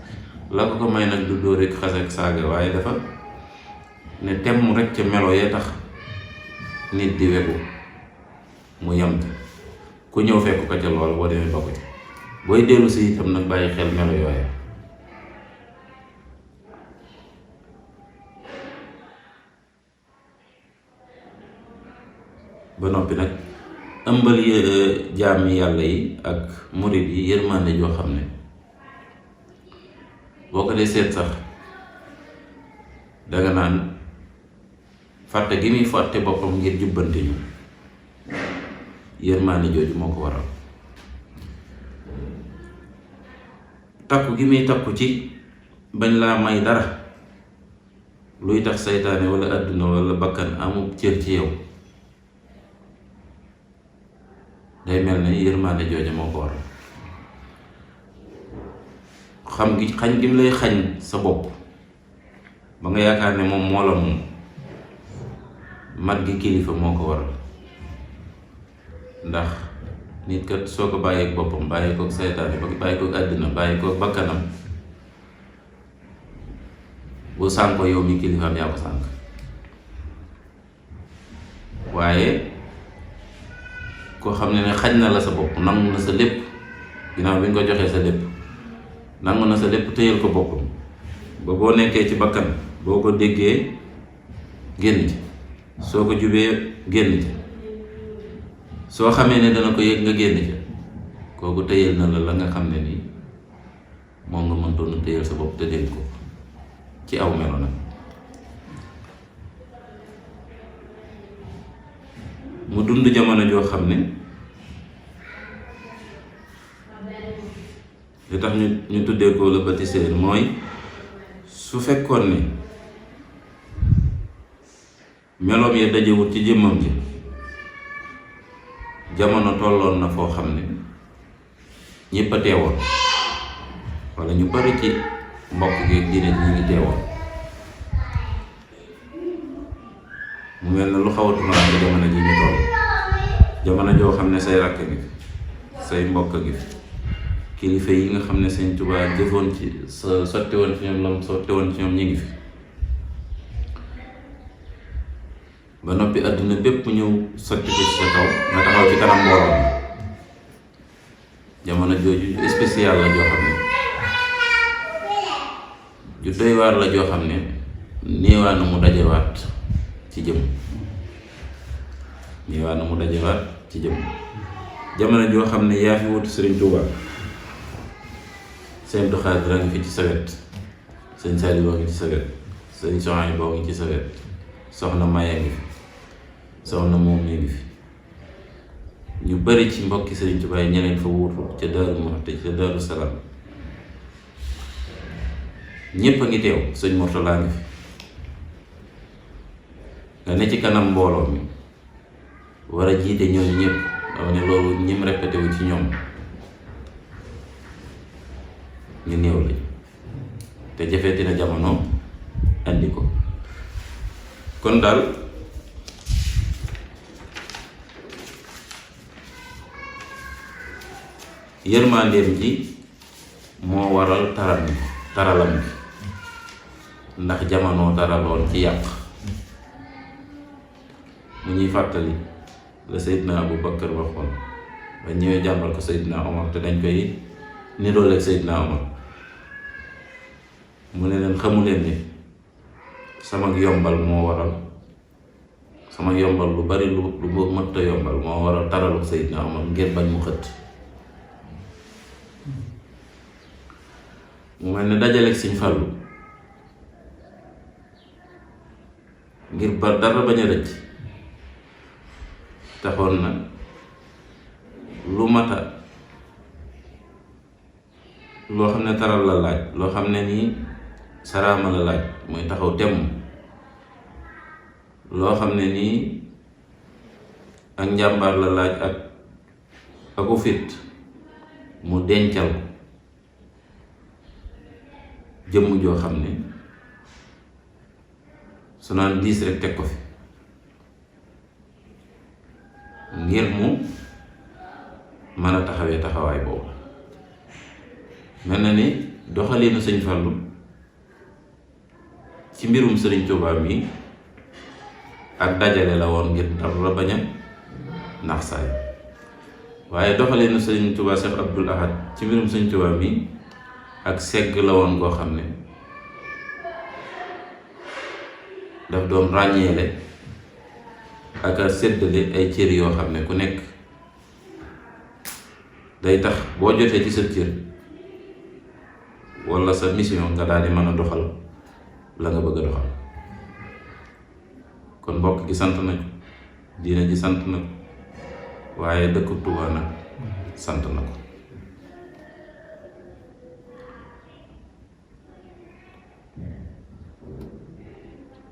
la ko may nag du dóor rek xas ak saaga waaye dafa ne temm rek ca melo yee tax nit di wegu mu yem ku ñëw fekk ko ca lool boo demee bokk ci booy dellu si itam nag bàyyi xel melo yooya. ba noppi nag ëmbal jaami yàlla yi ak murid yi yërmande joo xam ne boo ko dee seet sax danga naan fàtte gi muy fàtte boppam ngir jubbante ñu yërmande jooju moo ko waral. takku gi muy takku ci bañ laa may dara luy tax saytaane wala àdduna wala bakkan amul cër ci yow day mel ne yërmande jooja moo ko waral. xam gi xañ gi mu lay xañ sa bopp ba nga yaakaar ne moom moo la moom mat gi kilifa moo ko waral. ndax nit kat soo ko bàyyeek boppam bàyyi kook saytaane bàyyi kook àddina bàyyi kook bakkanam bu sànko yow mi kilifaam yaa ko sànk. waaye koo xam ne xañ na la sa bopp, nangu na sa lépp ginnaaw bi nga ko joxee sa lépp, nangu na sa lépp téyal ko boppam ba boo nekkee ci bakkan boo ko déggee génn ci, soo ko jubee génn ci, soo xamee ne dana ko yëg nga génn ci, kooku téyal na la nga xam ne nii moom nga mëntoon a téyal sa bopp te dénk ko ci aw melo nag. mu dund jamono joo xam ne li tax ñu tuddee ko le bâtisseur mooy su fekkoon ne meloom ya dajewut ci jëmmam ji, jamono tolloon na foo xam ne ñépp a teewoon, wala ñu bari ci mbokk gi diine ñi ngi teewoon. mu mel ne lu xawatu na la jamono ji ñu toll, jamono joo xam ne say rakk gi fi, say mbokk gi fi, kilifa yi nga xam ne Sëñ Tuubaa jëfoon ci sa sotti woon ci ñoom lam sotti woon ci ñoom ñi ngi fi, ba noppi àdduna bépp ñëw sotti ko ci sa kaw nga taxaw ci kanam mbooloo mi. jamono jooju ju spécial la joo xam ne ju doy waar la joo xam ne néewaa na mu dajewaat ci jëm, néewaa na mu dajewaat ci jëm. jamono joo xam ne yaa fi wutu Sëriñ Tuubaa, Sëñ Abdu Xaadir a ngi fi ci sa wet, Sëñ Saaliw boo ngi ci sa wet, Sëñ Sohaybu boo ngi ci sa wet, soxna Maya ngi fi, soxna moom mi ngi fi, ñu bari ci mbokki Sëriñ Tuubaa yi ñeneen fa wuutu ca Daaru Muxti ca Daaru Salaam, ñépp a ngi teew. Sëñ Murtalaa ngi fi, nga ne ci kanam mbooloo mi war a jiite ñooñu ñëpp, dama ne loolu ñim répété wu ci ñoom ñu néew lañ, te jafeeti na jamono andi ko. kon daal yërmandeem ji moo waral taralam bi, ndax jamono taraloon ci yàq. mu ñuy fàttali la Seydina Abu Bakar waxoon ba ñëwee jàmbal ko Seydina Omar, te dañ koy nirooleeg Seydina Omar. mu ne leen xamu leen ni sama yombal moo waral, sama yombal lu bari lu mënta yombal moo waral taralu Seydina Omar ngir bañ mu xët. mu mel ne dajaleeg Sëñ Fallu ngir ba dara bañ a rëcc taxoon na lu mata loo xam ne taral la laaj, loo xam ne nii saraama la laaj, mooy taxaw temm, loo xam ne nii ak njàmbaar la laaj ak aku fit, mu dencal ko jëmm joo xam ne su naan diis rek teg ko fi ngir mu mën a taxawee taxawaay boobu. mel na ni doxaliinu Sëñ Fallu ci mbirum Sëriñ Tuubaa mi ak dajale la woon ngir dara bañ a nax saay, waaye doxaliinu Sëriñ Tuubaa Seex Abdul Ahad ci mbirum Sëriñ Tuubaa mi ak segg la woon goo xam ne daf doon ràññeele ak a séddale ay cër yoo xam ne ku nekk day tax boo jotee ci sa cër walla sa mission nga daal di mën a doxal la nga bëgg a doxal. kon mbokk gi sant na ko, diine ji sant na ko, waaye dëkku Tuubaa nag sant na ko.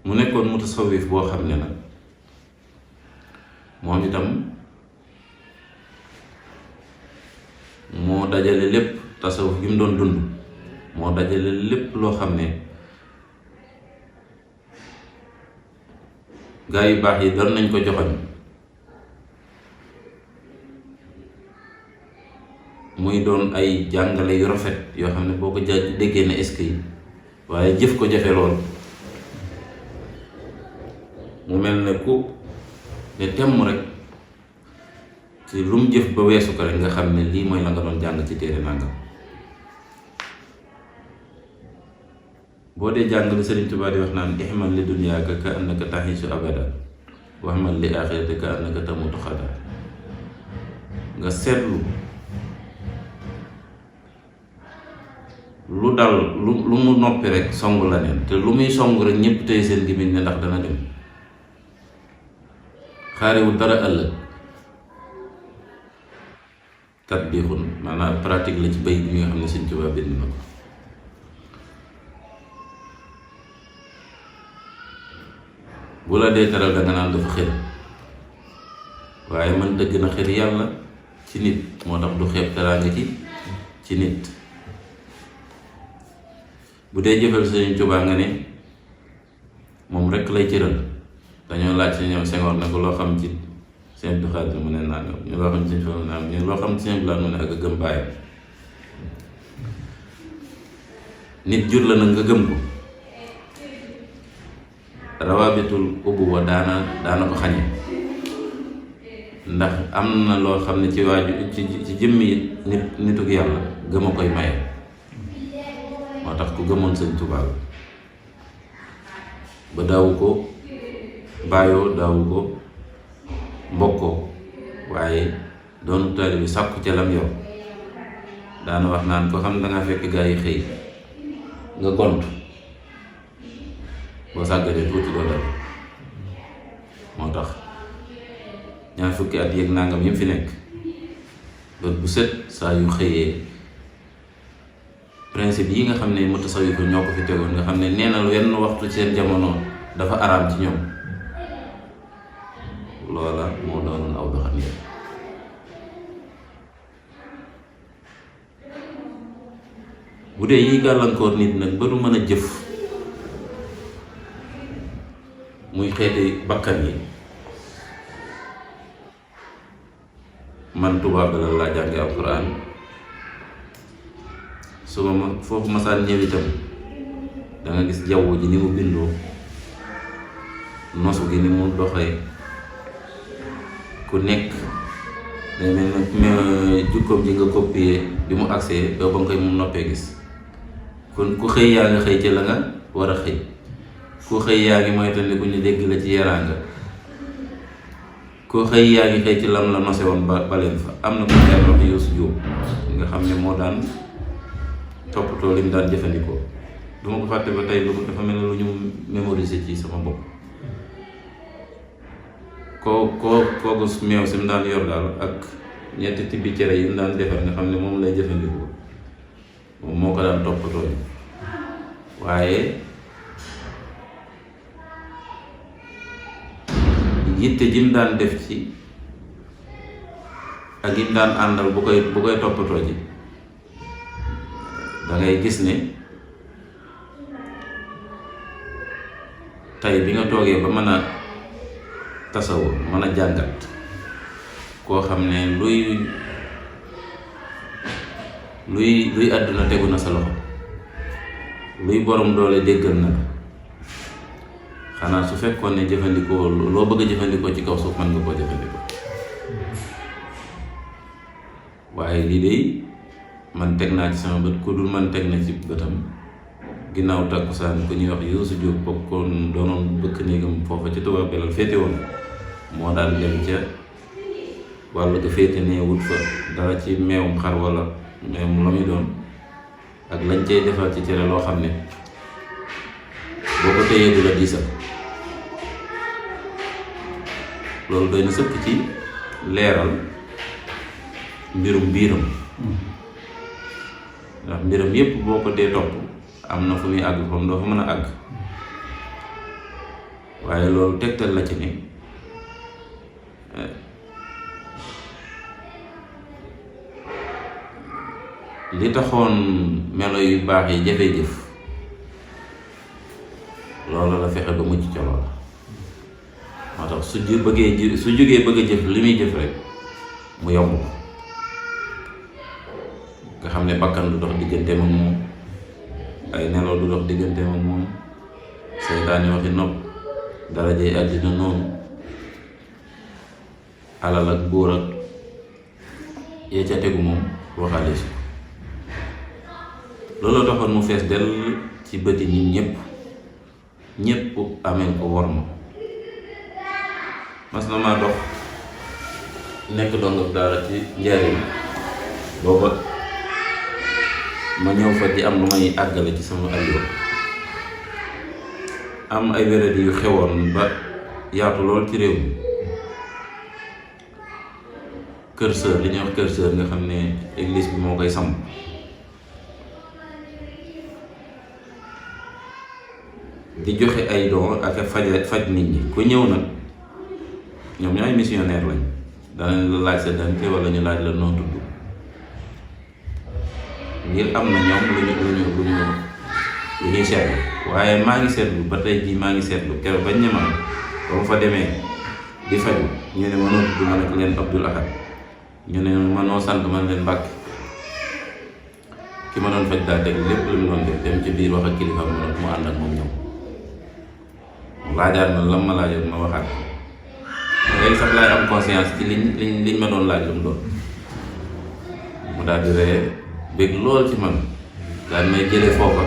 mu nekkoon mutasawwif boo xam ne nag moom itam moo dajale lépp, tasawuf gi mu doon dund moo dajale lépp loo xam ne gaa yu baax yi doon nañ ko joxoñ, muy doon ay jàngale yu rafet yoo xam ne boo ko déggee ne est-ce que yi, waaye jëf ko jafe lool. mu mel ne ku ne temm rek ci lu mu jëf ba weesu ko rek nga xam ne lii mooy la nga doon jàng ci téere nangam. boo dee jàng li Sëriñ Tuubaa di wax naan ihmal li dunyaaka ka annaka taxiisu abada wahmal li aaxirati ka annaka tamutu xada, nga seetlu lu dal lu mu noppi rek song la neen, te lu muy song rek ñépp tey seen gémmiñ ne ndax dana dem, xaarewul dara ëllëg. tatbiixun maanaam pratique la ci bay bi nga xam ne Sëriñ Tuubaa bind na ko. bu la dee teral danga naan dafa xër, waaye man dëgg na xër yàlla ci nit, moo tax du xeeb teraanga ci nit. bu dee jëfal Sëriñ Tuubaa nga ne moom rekk lay cëral. dañoo laaj si ñoom Senghor ne ko loo xam ci Sëñ Abdou Khadre mu ne nangam, ñu loo xam ci Sëñ Fallu nangam, ñu loo xam ci Sëñ Blaat mu ne ak a gëm baayam. nit jur la nag nga gëm ko, rawaabitul ubuwa daana ko xañe, ndax am na loo xam ne ci waaju ci jëmmi nituk yàlla gëm a koy maye. moo tax ku gëmoon Sëñ Tuubaa ba daawu ko baayoo, daawu ko mbokkoo, waaye doonu taalibe bi sàkku ca lam yow. daana wax naan ko xam dangaa fekk gaa yi xëy nga gont, boo sàgganee tuuti doo dal. moo tax ñaar fukki at yéeg nangam yi fi nekk, bët bu set saa yu xëyee principe yi nga xam ne mutasawwif ñoo ko fi tegoon, nga xam ne neenal wenn waxtu seen jamono dafa araam ci ñoom, loola moo doonoon aw doxalin. bu dee yi gàllankoor nit nag ba du mën a jëf, muy xeeti bakkan yi, man tubaab la laa jànge alxuraan, su ma foofu masaan ñëw itam da nga gis jaww ji ni mu bindoo, nosu gi ni mu doxee, ku nekk day mel ne jukkoom ji nga copier bi mu agsee doo ba nga koy mu noppee gis. kon ku xëy yaa nga xëy ci la nga war a xëy, ku xëy yaa ngi moytandi ku ñu dégg la ci yaraanga, ku xëy yaa ngi xëy ci lam la nose woon ba leen fa. am na ko daan wax Youssou Diop nga xam ne moo daan toppatoo li mu daan jëfandikoo, du ma ko fàtte ba tey dafa mel ne lu ñu mémoriser ci sama bopp. kooku meew si mu daan yor daal ak ñetti tibbi cere yi mu daan defar nga xam ne moom lay jëfandikoo, moom moo ko daan toppatoo. waaye yitte ji mu daan def ci ak yi mu daan àndal bu koy toppatoo ji, da ngay gis ne tey bi nga toogee ba mën a tasawur, mën a jàngat koo xam ne luy àdduna tegu na sa loxo, luy borom doole déggal na la. xanaa su fekkoon ne jëfandikoo loo bëgg a jëfandikoo ci kaw suuf mën nga koo jëfandikoo. waaye lii de man teg naa ci sama bët, ku dul man teg na ci bëtam. ginnaaw tàkkusaan ku ñuy wax Youssou Diop bokkoon doonoon bëkk néegam foofa ci Touba Belal féete woon, moo daan dem ca wàll ga féete ne wut fa dara ci meewum xar wala meewum la muy doon, ak lañ cay defal ci cere loo xam ne boo ko téyee du la diisal. loolu doy na sëkk ci leeral mbirum biiram, ndax mbiram yépp boo ko dee topp am na fu muy àgg foofu doo fa mën a àgg. waaye loolu tegtal la ci ne li taxoon melo yu baax yi jafe jëf, loolu la fexe ba mucc ca loola. moo tax su jógee bëgg a jëf li muy jëf rek mu yomb ko, nga xam ne bakkan du dox diggante ak moom, ay nelaw du dox diggante ak moom, seytaane waxi nopp, darajey àddina noonu. alal ak góor ak ya ca tegu moom waxaale si looloo taxoon mu fees dell ci bëti nit ñépp ameen ko worma. mas na maa dox nekk dongab daara ci njariñ booba ma ñëw fa di am lu may àggale ci sama alliwa am ay wéradi yu xewoon ba yaatu lool ci réew mi. kër sër li ñuy wax kër sër nga xam ne église bi moo koy samp di joxe ay don ak faj nit ñi ku ñëw nag ñoom ñooy missionnaire lañ danañ la laaj sa dante wala ñu laaj la noo tudd ngir am na ñoom lu ñuy seetlu waaye maa ngi seetlu ba tey jii maa ngi seetlu keroog bañ ne ma ba ma fa demee di faju ñu ne ma noo tudd ma ne leen Abdul Ahad ñu ne ma noo sant man leen Mbàkke ki ma doon faj daa teg lépp lu mu doon def dem ci biir wax ak kilifa mu ànd ak moom ñëw laajaat na lam ma laajoon ma waxaat léegi sax laay am conscience ci liñ ma doon laaj lu mu doon mu daal di ree bëgg lool ci man daal may jële foofa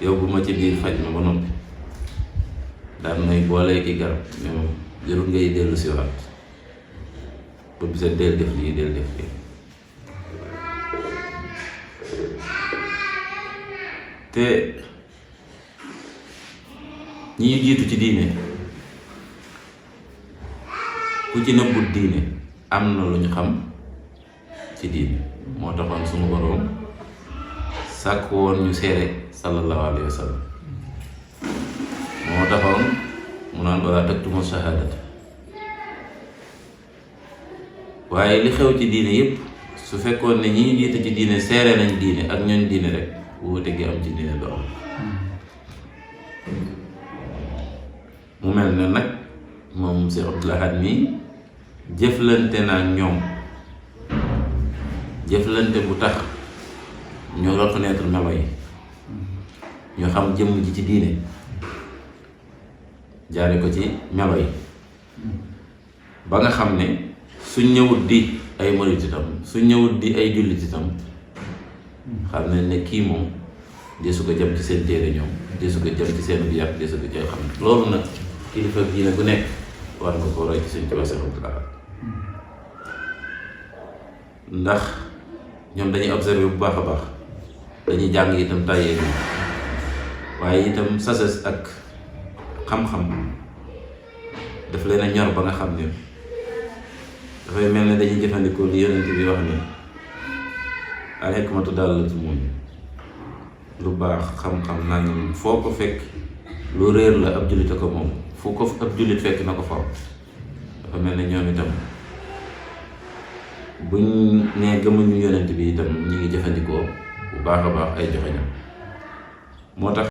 yóbbu ma ci biir faj ma ba noppi daal may boolee ki garab mais moom jarul ngay dellu si waat ba bisa del def lii del def lii te ñi ñu jiitu ci diine ku ci nëbbut diine am na lu ñu xam ci diine moo taxoon sunu boroom sàkk woon ñu seede sallallahu alayhi wa sallam moo taxoon mu naan wala taktumu shahadata waaye li xew ci diine yépp su fekkoon ne ñi ñu jiite ci diine seere nañ diine ak ñooñ diine rek wuute gi am ci diine du am mu mel ne nag moom Cheikh Abdoul Ahad mi jëflante na ak ñoom jëflante bu tax ñu reconnaître melo yi ñu xam jëmm ji ci diine jaare ko ci melo yi ba nga xam ne suñ ñëwut di ay murit itam suñ ñëwut di ay jullit itam xam nañ ne kii moom desu ko jëm ci seen téere ñoom desu ko jëm ci seen biir desu ko ci xam loolu nag kilifa diine bu nekk war nga ko roy ci Sëñ Tuubaa Séex Abdul Ahad ndax ñoom dañuy observé bu baax a baax dañuy jàng itam tàyyee ñoom waaye itam sases ak xam-xam daf leen a ñor ba nga xam ne dafay mel ne dañuy jëfandikoo li Yonent bi wax ne al hikmatu daalatul mu'min lu baax xam-xam nangam foo ko fekk lu réer la ab jullit a ko moom fu ko ab jullit fekk na ko faw dafa mel ne ñoom itam buñ nee gëmuñu Yonent bi itam ñu ngi jëfandikoo bu baax a baax ay joxeñam moo tax